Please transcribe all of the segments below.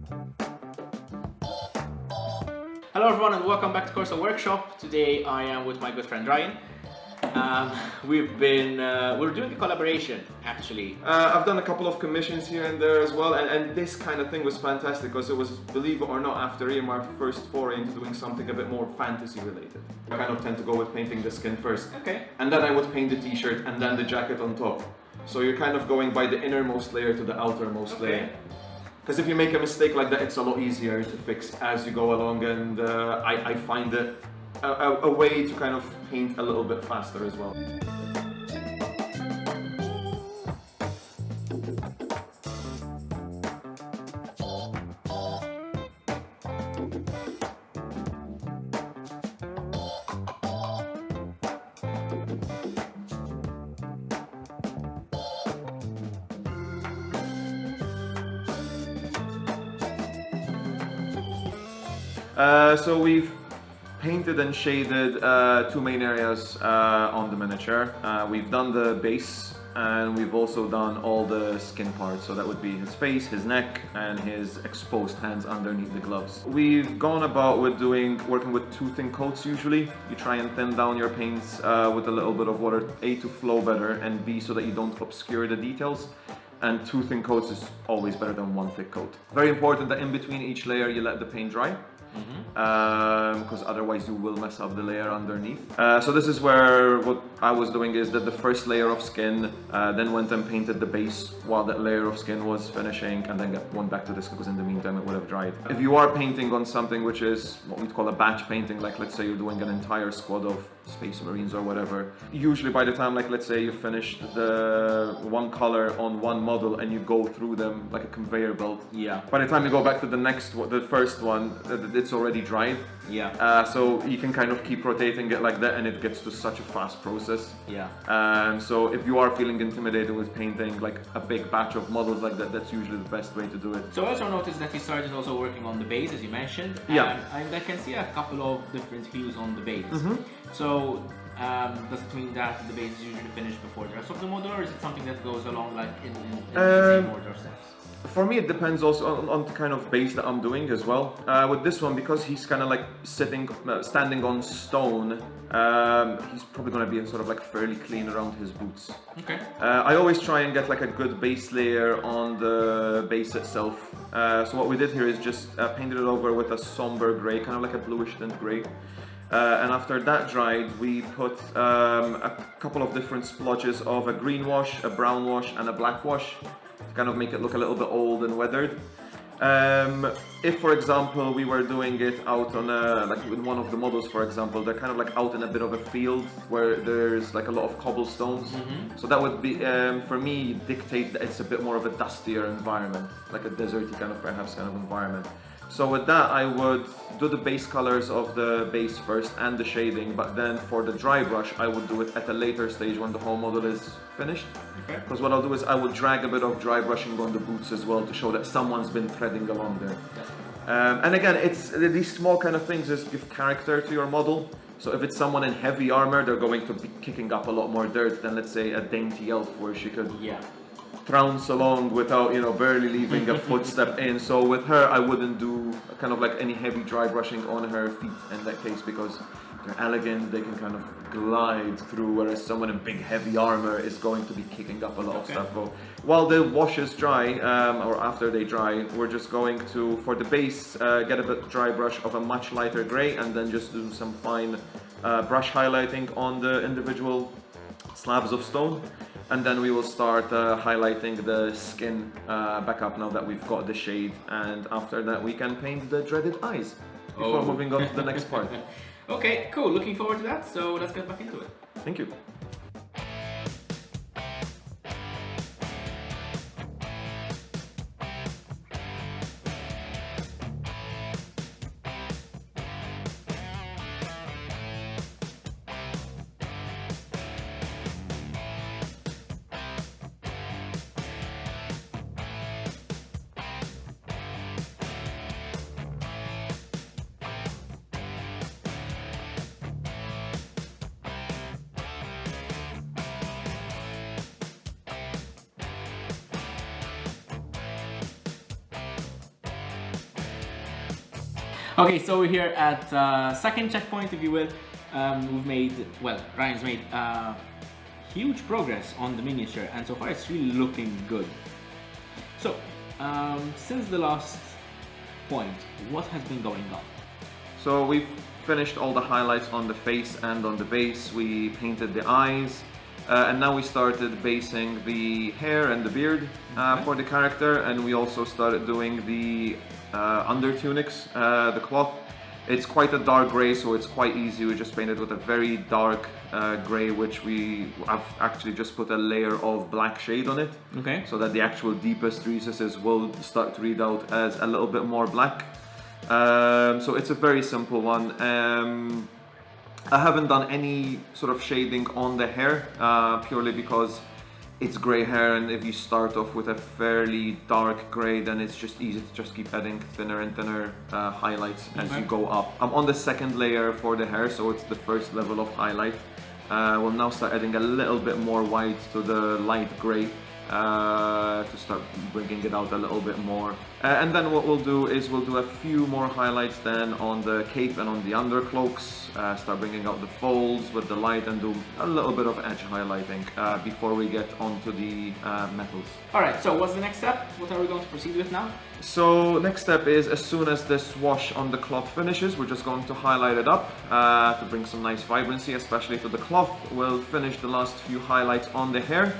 Hello everyone and welcome back to Corso Workshop. Today I am with my good friend Ryan. We're doing a collaboration actually. I've done a couple of commissions here and there as well, and this kind of thing was fantastic because it was, believe it or not, after my first foray into doing something a bit more fantasy related. I kind of tend to go with painting the skin first. Okay. And then I would paint the t-shirt and then the jacket on top. So you're kind of going by the innermost layer to the outermost layer. Because if you make a mistake like that, it's a lot easier to fix as you go along, and I find it a way to kind of paint a little bit faster as well. So we've painted and shaded two main areas on the miniature. We've done the base and we've also done all the skin parts. So that would be his face, his neck, and his exposed hands underneath the gloves. We've gone about with working with two thin coats usually. You try and thin down your paints with a little bit of water, A, to flow better, and B, so that you don't obscure the details. And two thin coats is always better than one thick coat. Very important that in between each layer you let the paint dry. Because otherwise you will mess up the layer underneath. So this is where what I was doing is that the first layer of skin, then went and painted the base while that layer of skin was finishing, and then went back to this because in the meantime it would have dried. If you are painting on something which is what we'd call a batch painting, like let's say you're doing an entire squad of Space Marines or whatever, usually by the time, like let's say you finished the one color on one model and you go through them like a conveyor belt, by the time you go back to the next one, the first one, it's already dried. So you can kind of keep rotating it like that, and it gets to such a fast process. So if you are feeling intimidated with painting like a big batch of models like that, that's usually the best way to do it. So I also noticed that you started also working on the base, as you mentioned. And I can see a couple of different hues on the base. So does it mean that the base is usually finished before the rest of the model, or is it something that goes along like in the same order of steps? For me, it depends also on the kind of base that I'm doing as well. With this one, because he's kind of like standing on stone, he's probably going to be sort of like fairly clean around his boots. Okay. I always try and get like a good base layer on the base itself. So what we did here is just painted it over with a somber grey, kind of like a bluish tint grey. And after that dried, we put a couple of different splotches of a green wash, a brown wash, and a black wash to kind of make it look a little bit old and weathered. If, for example, we were doing it out on like with one of the models, for example, they're kind of like out in a bit of a field where there's like a lot of cobblestones. So that would be, for me, dictate that it's a bit more of a dustier environment, like a deserty kind of environment. So with that, I would do the base colors of the base first and the shading, but then for the dry brush, I would do it at a later stage when the whole model is finished. Because what I'll do is I will drag a bit of dry brushing on the boots as well to show that someone's been threading along there. And again, it's these small kind of things just give character to your model. So if it's someone in heavy armor, they're going to be kicking up a lot more dirt than, let's say, a dainty elf where she could trounce along without, barely leaving a footstep in. So with her, I wouldn't do kind of like any heavy dry brushing on her feet in that case, because they're elegant, they can kind of glide through, whereas someone in big heavy armor is going to be kicking up a lot of stuff. So while the washes dry, or after they dry, we're just going to, for the base, get a bit dry brush of a much lighter gray, and then just do some fine brush highlighting on the individual slabs of stone. And then we will start highlighting the skin back up now that we've got the shade, and after that we can paint the dreaded eyes before moving on to the next part. Okay, cool. Looking forward to that, so let's get back into it. Thank you. Okay, so we're here at second checkpoint, if you will. Ryan's made huge progress on the miniature, and so far it's really looking good. So, since the last point, what has been going on? So we've finished all the highlights on the face and on the base. We painted the eyes, and now we started basing the hair and the beard for the character, and we also started doing the under tunics, the cloth. It's quite a dark grey, so it's quite easy. We just painted with a very dark grey, which I've actually just put a layer of black shade on it. Okay. So that the actual deepest recesses will start to read out as a little bit more black. So it's a very simple one. I haven't done any sort of shading on the hair, purely because it's grey hair, and if you start off with a fairly dark grey, then it's just easy to just keep adding thinner and thinner highlights as you go up. I'm on the second layer for the hair, so it's the first level of highlight. We'll now start adding a little bit more white to the light grey to start bringing it out a little bit more. And then what we'll do is we'll do a few more highlights then on the cape and on the undercloaks, start bringing out the folds with the light and do a little bit of edge highlighting before we get onto the metals. Alright, so what's the next step? What are we going to proceed with now? So next step is, as soon as this wash on the cloth finishes, we're just going to highlight it up to bring some nice vibrancy, especially to the cloth. We'll finish the last few highlights on the hair.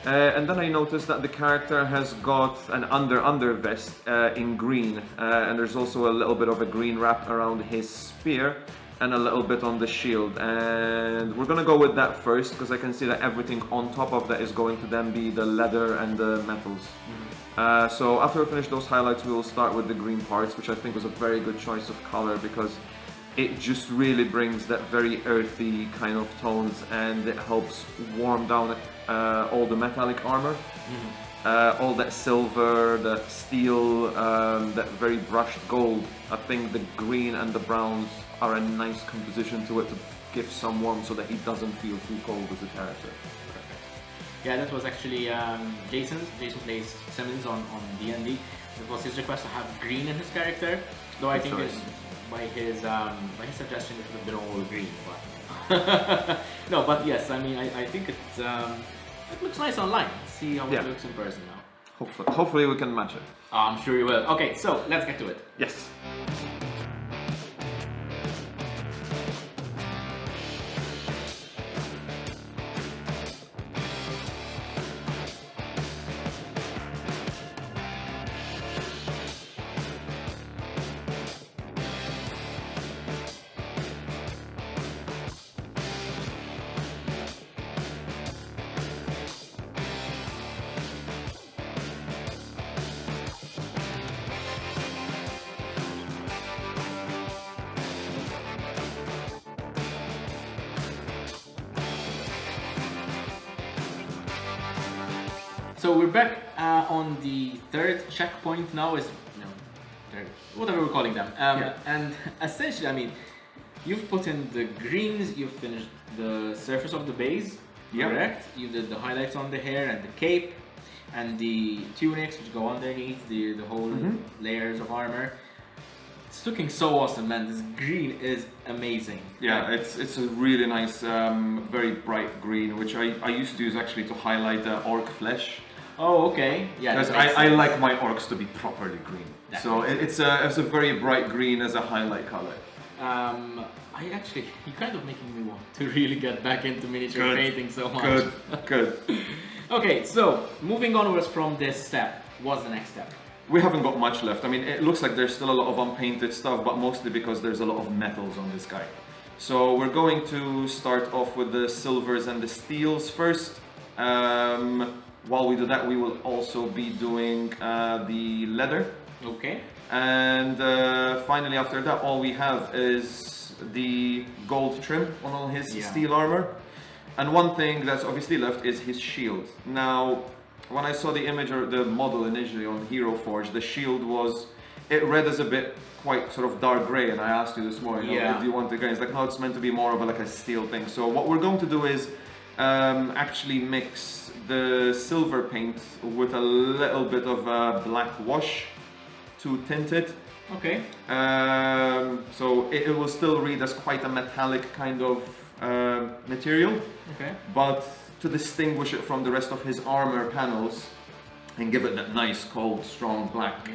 And then I noticed that the character has got an under vest in green, and there's also a little bit of a green wrap around his spear and a little bit on the shield, and we're gonna go with that first because I can see that everything on top of that is going to then be the leather and the metals. So after we finish those highlights, we will start with the green parts, which I think was a very good choice of color because it just really brings that very earthy kind of tones, and it helps warm down all the metallic armor. All that silver, that steel, that very brushed gold. I think the green and the browns are a nice composition to it to give some warmth so that he doesn't feel too cold as a character. Yeah, that was actually Jason plays Simmons on D&D. It was his request to have green in his character, though I think by his suggestion it would have been all green, but no, but yes, I mean I think it looks nice online. Let's see how it looks in person now. Hopefully we can match it. I'm sure you will. Okay, so let's get to it. Yes. So we're back on the third checkpoint now, whatever we're calling them. And essentially, I mean, you've put in the greens, you've finished the surface of the base, correct? You did the highlights on the hair and the cape, and the tunics which go underneath, the whole layers of armor. It's looking so awesome, man. This green is amazing. Yeah, it's a really nice, very bright green, which I used to use actually to highlight orc flesh. Oh, okay. Yeah. Because I like my orcs to be properly green. So it's a very bright green as a highlight color. You're kind of making me want to really get back into miniature painting so much. Good. Okay, so moving onwards from this step, what's the next step? We haven't got much left. I mean, it looks like there's still a lot of unpainted stuff, but mostly because there's a lot of metals on this guy. So we're going to start off with the silvers and the steels first. While we do that, we will also be doing the leather. Okay. And finally, after that, all we have is the gold trim on all his steel armor. And one thing that's obviously left is his shield. Now, when I saw the image or the model initially on Hero Forge, the shield it read as a bit quite sort of dark grey, and I asked you this morning, do you want the grey? It's like, no, it's meant to be more of like a steel thing. So what we're going to do is actually mix the silver paint with a little bit of black wash to tint it. Okay. So it will still read as quite a metallic kind of material. Okay. But to distinguish it from the rest of his armor panels and give it that nice, cold, strong black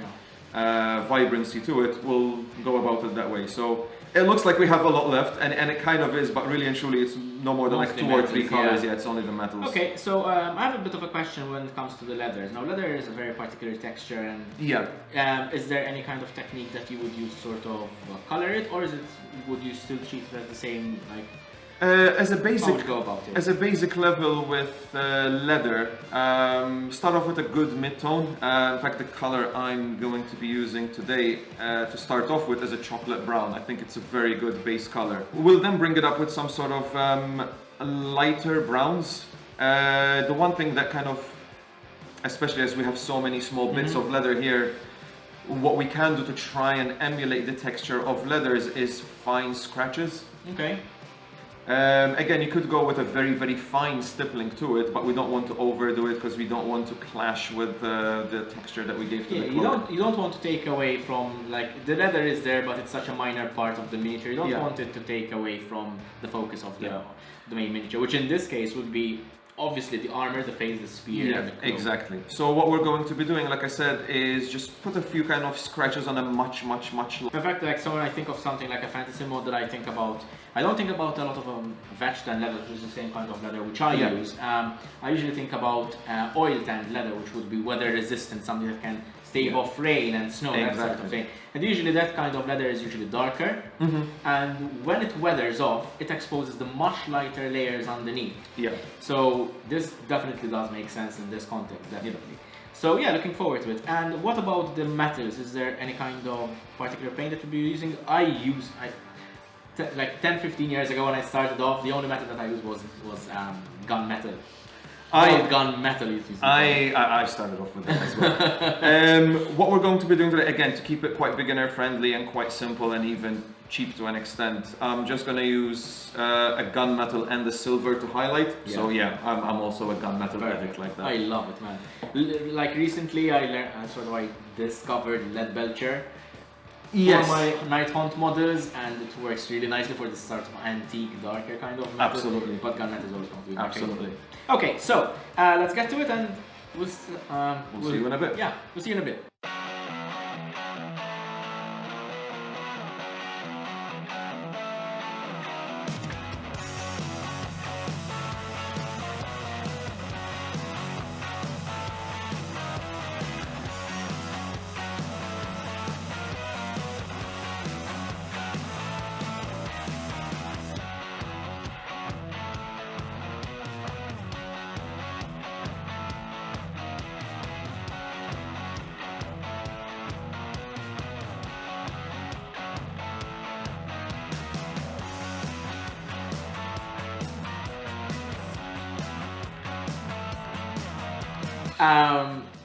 vibrancy to it, we'll go about it that way. So it looks like we have a lot left, and it kind of is, but really and truly it's no more than Mostly like 2 or 3 metals, colors. yeah. Yeah, it's only the metals. Okay, so I have a bit of a question when it comes to the leathers. Now, leather is a very particular texture, and is there any kind of technique that you would use to sort of color it, or would you still treat it as the same, like? As a basic, how would you go about it? As a basic level with leather, start off with a good mid-tone. In fact, the color I'm going to be using today to start off with is a chocolate brown. I think it's a very good base color. We'll then bring it up with some sort of lighter browns. The one thing that kind of, especially as we have so many small bits of leather here, what we can do to try and emulate the texture of leathers is fine scratches. Okay. Again, you could go with a very, very fine stippling to it, but we don't want to overdo it because we don't want to clash with the texture that we gave to the cloak. You don't want to take away from, like, the leather is there, but it's such a minor part of the miniature. You don't want it to take away from the focus of the main miniature, which in this case would be obviously the armor, the face, the spear, and the cloak. Exactly. So what we're going to be doing, like I said, is just put a few kind of scratches on a much in fact, like, so when I think of something like a fantasy model, I don't think about a lot of vetch tanned leather, which is the same kind of leather which I use. I usually think about oil tanned leather, which would be weather resistant, something that can stave off rain and snow, that sort of thing. And usually that kind of leather is usually darker, and when it weathers off, it exposes the much lighter layers underneath. So this definitely does make sense in this context, definitely. So yeah, looking forward to it. And what about the metals? Is there any kind of particular paint that you'll be using? Like 10-15 years ago when I started off, the only metal that I used was gunmetal. Gunmetal. I started off with that as well. What we're going to be doing today, again, to keep it quite beginner friendly and quite simple and even cheap to an extent, I'm just going to use a gunmetal and the silver to highlight. So yeah, I'm also a gunmetal addict like that. I love it, man. Like recently I discovered lead belcher. For my night hunt models, and it works really nicely for this sort of antique, darker kind of metal. Absolutely. But gunmetal is always going to be absolutely. Okay, so let's get to it, and we'll see you in a bit. Yeah, we'll see you in a bit.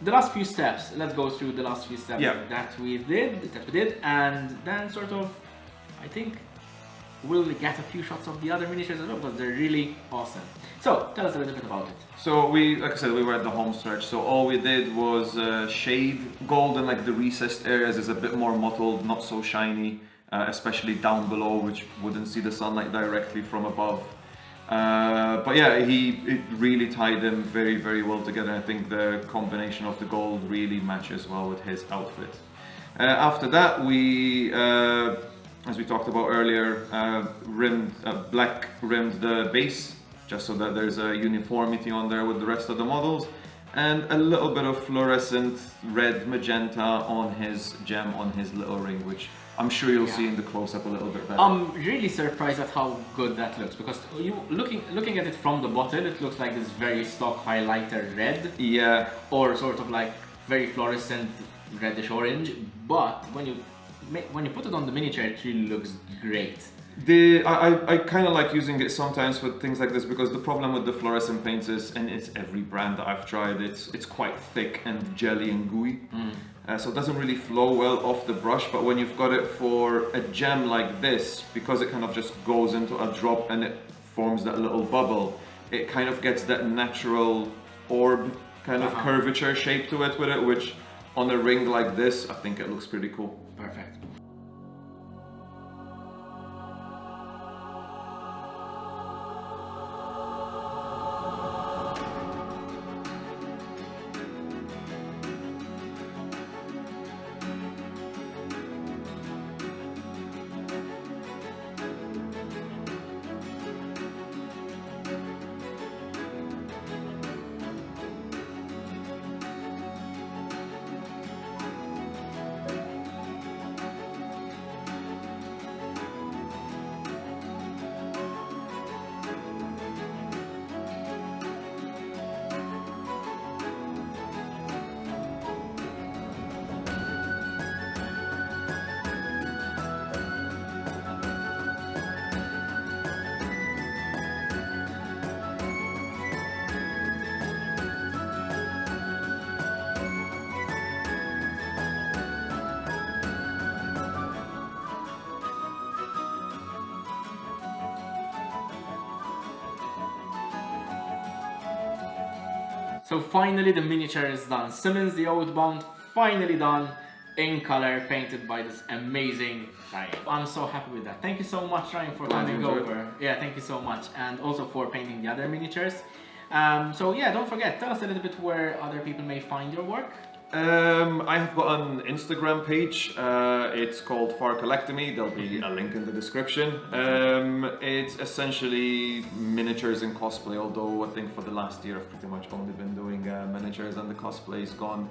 The last few steps. Let's go through the last few steps that we did, and then sort of, I think, we'll get a few shots of the other miniatures as well, because they're really awesome. So tell us a little bit about it. So like I said, we were at the home stretch. So all we did was shade gold, and like the recessed areas is a bit more mottled, not so shiny, especially down below, which wouldn't see the sunlight directly from above. But yeah, it really tied them very, very well together. I think the combination of the gold really matches well with his outfit. After that, we, as we talked about earlier, black rimmed the base, just so that there's a uniformity on there with the rest of the models, and a little bit of fluorescent red magenta on his gem on his little ring, which I'm sure you'll see in the close-up a little bit better. I'm really surprised at how good that looks, because looking at it from the bottle, it looks like this very stock highlighter red. Yeah. Or sort of like very fluorescent reddish orange. But when you put it on the miniature, it really looks great. I kind of like using it sometimes for things like this, because the problem with the fluorescent paints is, and it's every brand that I've tried, it's quite thick and jelly and gooey. So it doesn't really flow well off the brush, but when you've got it for a gem like this, because it kind of just goes into a drop and it forms that little bubble, it kind of gets that natural orb kind of curvature shape to it with it, which on a ring like this, I think it looks pretty cool. Perfect. So finally the miniature is done. Simmons the Oathbound, finally done in color, painted by this amazing Ryan. I'm so happy with that. Thank you so much, Ryan, for coming over. Yeah, thank you so much, and also for painting the other miniatures. So yeah, don't forget, tell us a little bit where other people may find your work. I have got an Instagram page. It's called Farklectomy. There'll be a link in the description. It's essentially miniatures and cosplay, although I think for the last year I've pretty much only been doing miniatures, and the cosplay's gone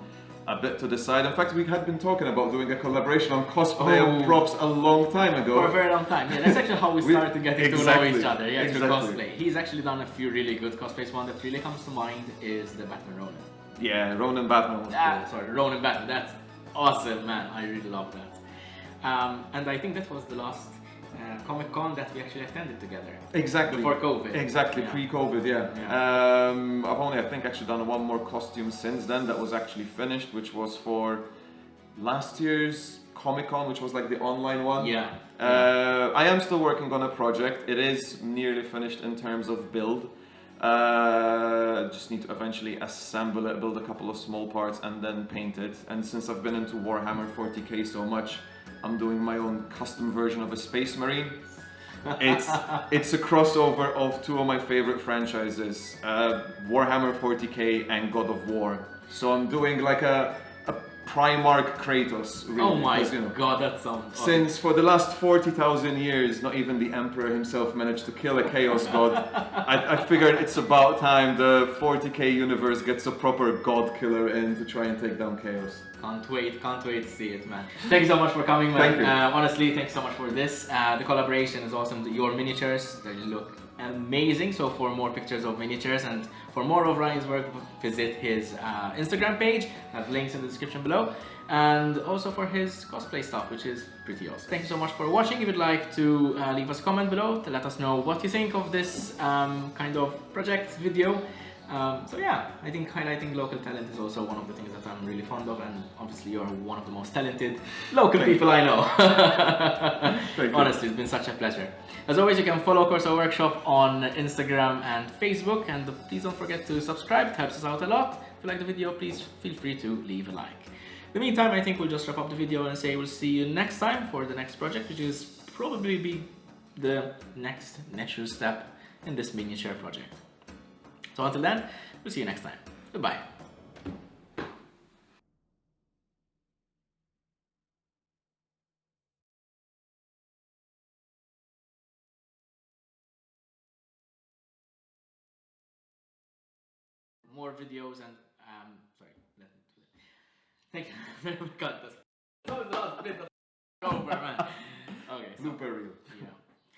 a bit to the side. In fact, we had been talking about doing a collaboration on cosplay and props a long time ago. For a very long time. Yeah, that's actually how we started to get to know each other. Yeah, exactly. To cosplay. He's actually done a few really good cosplays. One that really comes to mind is the Batman Ronin. Yeah, Ronin Batman was cool. Sorry, Ronin Batman. That's awesome, man. I really love that. And I think that was the last Comic-Con that we actually attended together. Exactly. Before COVID. Exactly, pre-COVID, yeah. I've only, I think, actually done one more costume since then that was actually finished, which was for last year's Comic-Con, which was like the online one. Yeah. I am still working on a project. It is nearly finished in terms of build. Just need to eventually assemble it, build a couple of small parts, and then paint it. And since I've been into Warhammer 40k so much, I'm doing my own custom version of a Space Marine. It's a crossover of two of my favorite franchises, Warhammer 40k and God of War. So I'm doing like a Primarch Kratos, really. Oh my god, that sounds awesome. Since for the last 40,000 years, not even the Emperor himself managed to kill a Chaos God, I figured it's about time the 40k universe gets a proper God killer in to try and take down Chaos. Can't wait to see it, man. Thank you so much for coming, man. Thank you. Honestly, thanks so much for this. The collaboration is awesome. Your miniatures, they look amazing. So for more pictures of miniatures and for more of Ryan's work, visit his Instagram page. I have links in the description below. And also for his cosplay stuff, which is pretty awesome. Thank you so much for watching. If you'd like to leave us a comment below to let us know what you think of this kind of project video. So yeah, I think highlighting local talent is also one of the things that I'm really fond of, and obviously you're one of the most talented local people I know. Honestly, it's been such a pleasure. As always, you can follow Corso Workshop on Instagram and Facebook, and please don't forget to subscribe, it helps us out a lot. If you like the video, please feel free to leave a like. In the meantime, I think we'll just wrap up the video and say we'll see you next time for the next project, which is probably be the next natural step in this miniature project. So until then, we'll see you next time. Goodbye. More videos and sorry, let me do it. Thank you. Cut this. That was the last bit of over, man. Okay. So. Blooper